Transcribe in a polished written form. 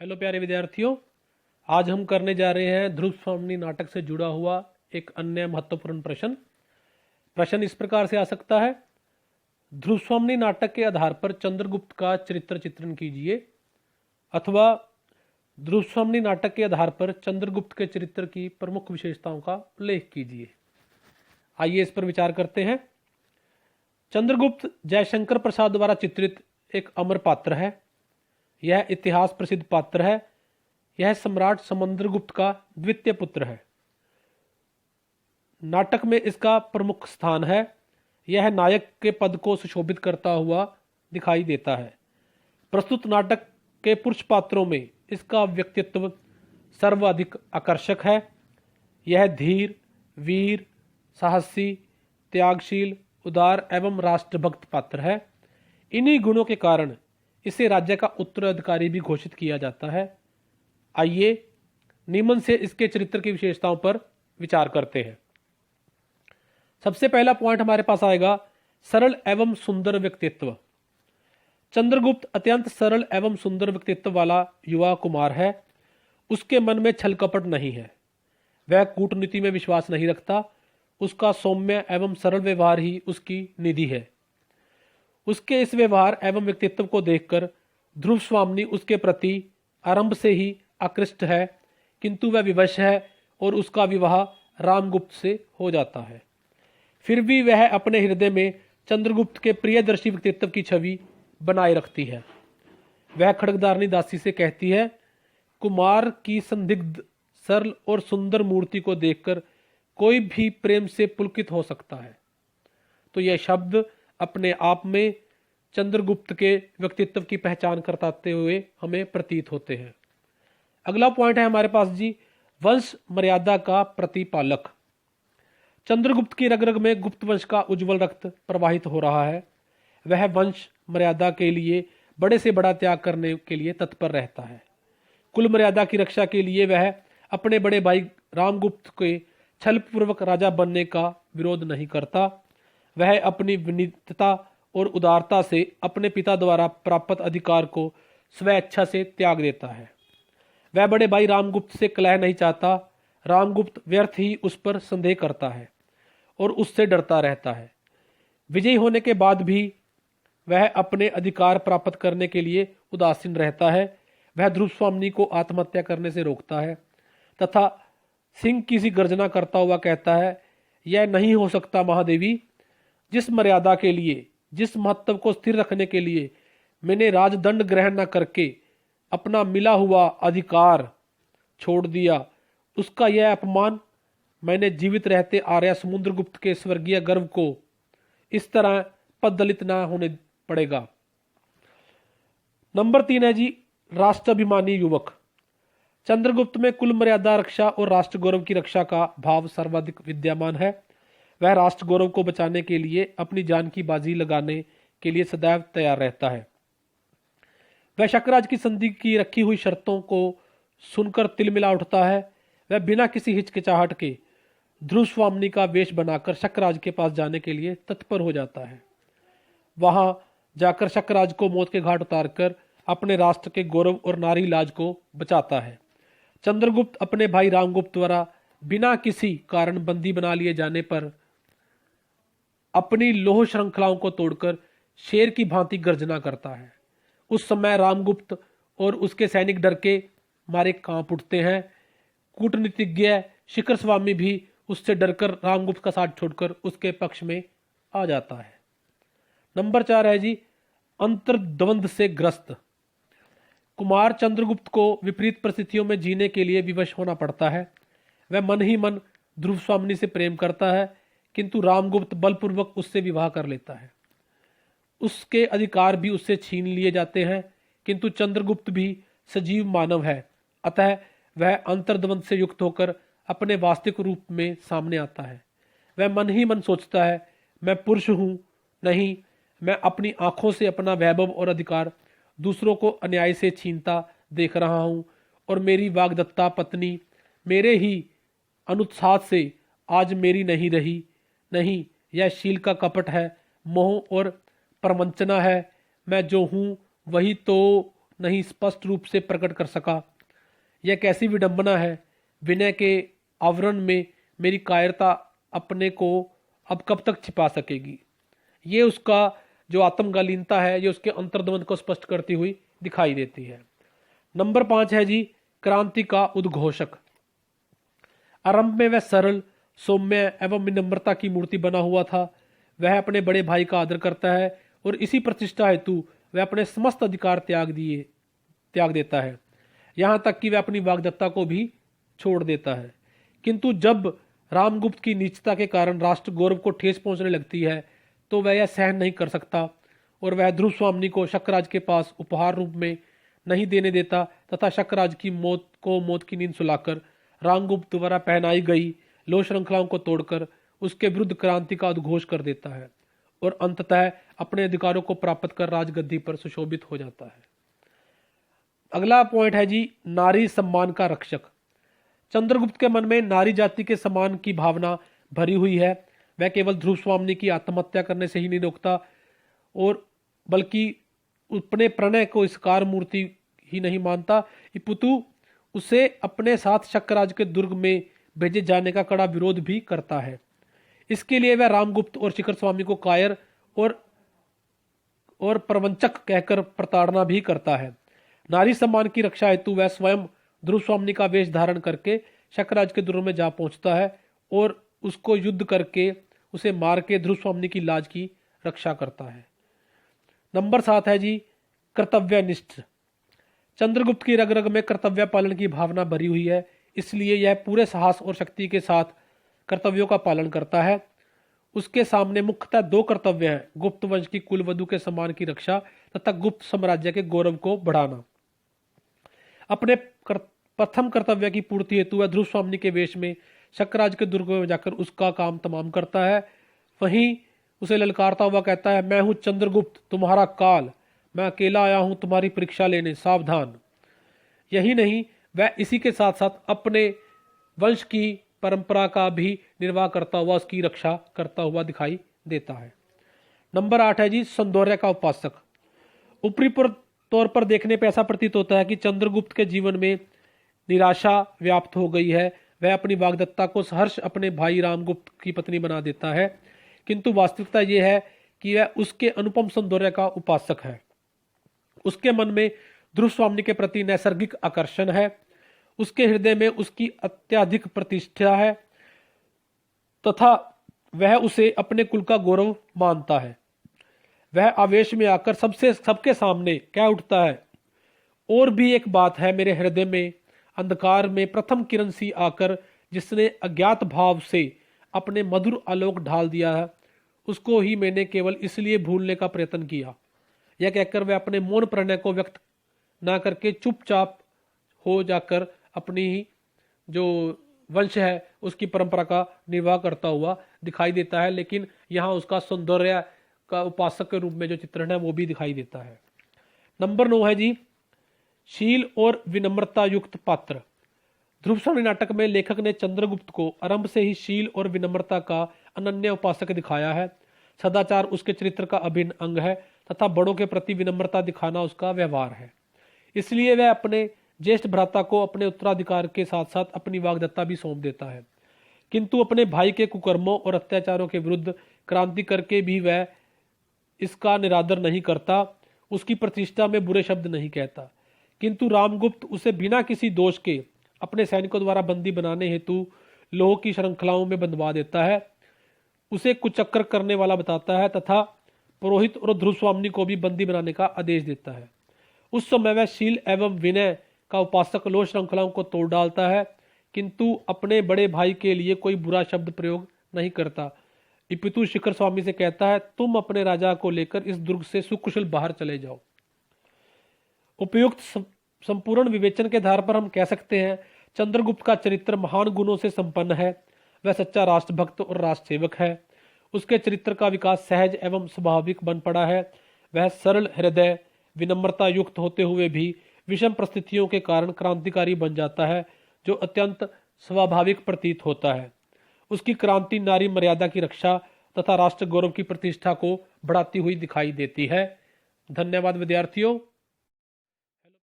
Hello प्यारे विद्यार्थियों, आज हम करने जा रहे हैं ध्रुव स्वामी नाटक से जुड़ा हुआ एक अन्य महत्वपूर्ण प्रश्न। प्रश्न इस प्रकार से आ सकता है, ध्रुव स्वामी नाटक के आधार पर चंद्रगुप्त का चरित्र चित्रण कीजिए, अथवा ध्रुव स्वामी नाटक के आधार पर चंद्रगुप्त के चरित्र की प्रमुख विशेषताओं का उल्लेख कीजिए। आइए इस पर विचार करते हैं। चंद्रगुप्त जयशंकर प्रसाद द्वारा चित्रित एक अमर पात्र है। यह इतिहास प्रसिद्ध पात्र है। यह सम्राट समुद्रगुप्त का द्वितीय पुत्र है। नाटक में इसका प्रमुख स्थान है। यह नायक के पद को सुशोभित करता हुआ दिखाई देता है। प्रस्तुत नाटक के पुरुष पात्रों में इसका व्यक्तित्व सर्वाधिक आकर्षक है। यह धीर, वीर, साहसी, त्यागशील, उदार एवं राष्ट्रभक्त पात्र है। इन्हीं गुणों के कारण इसे राज्य का उत्तराधिकारी भी घोषित किया जाता है। आइए निम्न से इसके चरित्र की विशेषताओं पर विचार करते हैं। सबसे पहला पॉइंट हमारे पास आएगा, सरल एवं सुंदर व्यक्तित्व। चंद्रगुप्त अत्यंत सरल एवं सुंदर व्यक्तित्व वाला युवा कुमार है। उसके मन में छल कपट नहीं है। वह कूटनीति में विश्वास नहीं रखता। उसका सौम्य एवं सरल व्यवहार ही उसकी निधि है। उसके इस व्यवहार एवं व्यक्तित्व को देखकर ध्रुव स्वामी उसके प्रति आरंभ से ही आकृष्ट है, किंतु वह विवश है और उसका विवाह रामगुप्त से हो जाता है। फिर भी वह अपने हृदय में चंद्रगुप्त के प्रियदर्शी व्यक्तित्व की छवि बनाए रखती है। वह खड्गधारणी दासी से कहती है, कुमार की संदिग्ध सरल और सुंदर मूर्ति को देखकर कोई भी प्रेम से पुलकित हो सकता है। तो यह शब्द अपने आप में चंद्रगुप्त के व्यक्तित्व की पहचान करताते हुए हमें प्रतीत होते हैं। अगला पॉइंट है हमारे पास जी, वंश मर्यादा का प्रतिपालक। चंद्रगुप्त की रग रग में गुप्त वंश का उज्जवल रक्त प्रवाहित हो रहा है। वह वंश मर्यादा के लिए बड़े से बड़ा त्याग करने के लिए तत्पर रहता है। कुल मर्यादा की रक्षा के लिए वह अपने बड़े भाई रामगुप्त के छलपूर्वक राजा बनने का विरोध नहीं करता। वह अपनी विनीतता और उदारता से अपने पिता द्वारा प्राप्त अधिकार को स्वेच्छा से त्याग देता है। वह बड़े भाई रामगुप्त से कलह नहीं चाहता। रामगुप्त व्यर्थ ही उस पर संदेह करता है और उससे डरता रहता है। विजयी होने के बाद भी वह अपने अधिकार प्राप्त करने के लिए उदासीन रहता है। वह ध्रुव स्वामी को आत्महत्या करने से रोकता है तथा सिंह की सी गर्जना करता हुआ कहता है, यह नहीं हो सकता महादेवी। जिस मर्यादा के लिए, जिस महत्व को स्थिर रखने के लिए मैंने राजदंड ग्रहण न करके अपना मिला हुआ अधिकार छोड़ दिया, उसका यह अपमान मैंने जीवित रहते आर्य समुद्रगुप्त के स्वर्गीय गर्व को इस तरह पददलित न होने पड़ेगा। नंबर 3 है जी, राष्ट्राभिमानी युवक। चंद्रगुप्त में कुल मर्यादा रक्षा और राष्ट्र गौरव की रक्षा का भाव सर्वाधिक विद्यमान है। वह राष्ट्र गौरव को बचाने के लिए अपनी जान की बाजी लगाने के लिए सदैव तैयार रहता है। वह शकराज की संधि की रखी हुई शर्तों को सुनकर तिलमिला उठता है। वह बिना किसी हिचकिचाहट के ध्रुव स्वामी का वेश बनाकर शकराज के पास जाने के लिए तत्पर हो जाता है। वहां जाकर शकराज को मौत के घाट उतारकर अपने राष्ट्र के गौरव और नारी लाज को बचाता है। चंद्रगुप्त अपने भाई रामगुप्त द्वारा बिना किसी कारण बंदी बना लिए जाने पर अपनी लोह श्रृंखलाओं को तोड़कर शेर की भांति गर्जना करता है। उस समय रामगुप्त और उसके सैनिक डर के मारे कांप उठते हैं। कूटनीतिज्ञ शिखर स्वामी भी उससे डरकर रामगुप्त का साथ छोड़कर उसके पक्ष में आ जाता है। नंबर 4 है जी, अंतर्द्वंद से ग्रस्त। कुमार चंद्रगुप्त को विपरीत परिस्थितियों में जीने के लिए विवश होना पड़ता है। वह मन ही मन ध्रुव स्वामी से प्रेम करता है, किंतु रामगुप्त बलपूर्वक उससे विवाह कर लेता है। उसके अधिकार भी उससे छीन लिए जाते हैं, किंतु चंद्रगुप्त भी सजीव मानव है, अतः वह अंतर्द्वंद से युक्त होकर अपने वास्तविक रूप में सामने आता है। वह मन ही मन सोचता है, मैं पुरुष हूं नहीं, मैं अपनी आंखों से अपना वैभव और अधिकार दूसरों को अन्याय से छीनता देख रहा हूं और मेरी वाग्दत्ता पत्नी मेरे ही अनुत्साह से आज मेरी नहीं रही। नहीं, यह शील का कपट है, मोह और प्रवंचना है। मैं जो हूं वही तो नहीं स्पष्ट रूप से प्रकट कर सका। यह कैसी विडंबना है। विनय के आवरण में मेरी कायरता अपने को अब कब तक छिपा सकेगी। ये उसका जो आत्मगालीनता है, ये उसके अंतर्द्वंद को स्पष्ट करती हुई दिखाई देती है। नंबर 5 है जी, क्रांति का उद्घोषक। आरंभ में वह सरल, सौम्य एवं विनम्रता की मूर्ति बना हुआ था। वह अपने बड़े भाई का आदर करता है और इसी प्रतिष्ठा हेतु वह अपने समस्त अधिकार त्याग देता है, यहाँ तक कि वह अपनी वाग्दत्ता को भी छोड़ देता है। किंतु जब रामगुप्त की नीचता के कारण राष्ट्र गौरव को ठेस पहुंचने लगती है तो वह यह सहन नहीं कर सकता और वह ध्रुव स्वामी को शक्रराज के पास उपहार रूप में नहीं देने देता तथा शक्रराज की मौत की नींद सुलाकर रामगुप्त द्वारा पहनाई गई लोह श्रृंखलाओं को तोड़कर उसके विरुद्ध क्रांति का उद्घोष कर देता है और अंततः अपने अधिकारों को प्राप्त कर राजगद्दी पर सुशोभित हो जाता है। अगला पॉइंट है जी, नारी सम्मान का रक्षक। चंद्रगुप्त के मन में नारी जाति के सम्मान की भावना भरी हुई है। वह केवल ध्रुव स्वामी की आत्महत्या करने से ही नहीं रोकता और बल्कि अपने प्रणय को इसकार मूर्ति ही नहीं मानता, अपितु उसे अपने साथ शक्रराज के दुर्ग में भेजे जाने का कड़ा विरोध भी करता है। इसके लिए वह रामगुप्त और शिखर स्वामी को कायर और प्रवंचक कहकर प्रताड़ना भी करता है। नारी सम्मान की रक्षा हेतु वह स्वयं ध्रुव स्वामी का वेश धारण करके शक्रराज के दुर्ग में जा पहुंचता है और उसको युद्ध करके उसे मार के ध्रुव स्वामी की लाज की रक्षा करता है। नंबर 7 है जी, कर्तव्यनिष्ठ। चंद्रगुप्त की रग रग में कर्तव्य पालन की भावना भरी हुई है, इसलिए यह पूरे साहस और शक्ति के साथ कर्तव्यों का पालन करता है। उसके सामने मुख्यतः 2 कर्तव्य हैं, गुप्त वंश की कुलवधु के सम्मान की रक्षा तथा गुप्त साम्राज्य के गौरव को बढ़ाना। अपने प्रथम कर्तव्य की पूर्ति हेतु वह ध्रुव स्वामी के वेश में शक्रराज के दुर्ग में जाकर उसका काम तमाम करता है। वहीं उसे ललकारता हुआ कहता है, मैं हूं चंद्रगुप्त, तुम्हारा काल, मैं अकेला आया हूं तुम्हारी परीक्षा लेने, सावधान। यही नहीं, वह इसी के साथ साथ अपने वंश की परंपरा का भी निर्वाह करता हुआ उसकी रक्षा करता हुआ दिखाई देता है। नंबर 8 है जी, सौंदर्य का उपासक। ऊपरी तौर पर देखने पर ऐसा प्रतीत होता है कि चंद्रगुप्त के जीवन में निराशा व्याप्त हो गई है। वह अपनी वाग्दत्ता को सहर्ष अपने भाई रामगुप्त की पत्नी बना देता है, किंतु वास्तविकता यह है कि वह उसके अनुपम सौंदर्य का उपासक है। उसके मन में ध्रुव स्वामी के प्रति नैसर्गिक आकर्षण है। उसके हृदय में उसकी अत्यधिक प्रतिष्ठा है तथा वह उसे अपने कुल का गौरव मानता है। वह आवेश में आकर सबके सामने कह उठता है, और भी एक बात है मेरे हृदय में, अंधकार में प्रथम किरण सी आकर जिसने अज्ञात भाव से अपने मधुर आलोक ढाल दिया है, उसको ही मैंने केवल इसलिए भूलने का प्रयत्न किया। यह कहकर वह अपने मौन प्रणय को व्यक्त ना करके चुपचाप हो जाकर अपनी ही जो वंश है उसकी परंपरा का निर्वाह करता हुआ दिखाई देता है, लेकिन यहाँ उसका सौंदर्य का उपासक के रूप में जो चित्रण है वो भी दिखाई देता है। नंबर 9 है जी, शील और विनम्रता युक्त पात्र। ध्रुव स्वामी नाटक में लेखक ने चंद्रगुप्त को आरंभ से ही शील और विनम्रता का अनन्य उपासक दिखाया है। सदाचार उसके चरित्र का अभिन्न अंग है तथा बड़ों के प्रति विनम्रता दिखाना उसका व्यवहार है। इसलिए वह अपने ज्येष्ठ भ्राता को अपने उत्तराधिकार के साथ साथ अपनी वाग्दत्ता भी सौंप देता है, किंतु अपने भाई के कुकर्मों और अत्याचारों के विरुद्ध क्रांति करके भी वह इसका निरादर नहीं करता, उसकी प्रतिष्ठा में बुरे शब्द नहीं कहता। किंतु रामगुप्त उसे बिना किसी दोष के अपने सैनिकों द्वारा बंदी बनाने हेतु लोह की श्रृंखलाओं में बंधवा देता है, उसे कुचक्र करने वाला बताता है तथा पुरोहित और ध्रुव स्वामी को भी बंदी बनाने का आदेश देता है। उस समय वह शील एवं विनय का उपासक लोह श्रृंखलाओं को तोड़ डालता है, किंतु अपने बड़े भाई के लिए कोई बुरा शब्द प्रयोग नहीं करता, अपितु शिखर स्वामी से कहता है, तुम अपने राजा को लेकर इस दुर्ग से सुकुशल बाहर चले जाओ। उपयुक्त संपूर्ण विवेचन के आधार पर हम कह सकते हैं चंद्रगुप्त का चरित्र महान गुणों से संपन्न है। वह सच्चा राष्ट्रभक्त और राष्ट्र सेवक है। उसके चरित्र का विकास सहज एवं स्वाभाविक बन पड़ा है। वह सरल हृदय, विनम्रता युक्त होते हुए भी विषम परिस्थितियों के कारण क्रांतिकारी बन जाता है, जो अत्यंत स्वाभाविक प्रतीत होता है। उसकी क्रांति नारी मर्यादा की रक्षा तथा राष्ट्र गौरव की प्रतिष्ठा को बढ़ाती हुई दिखाई देती है। धन्यवाद विद्यार्थियों।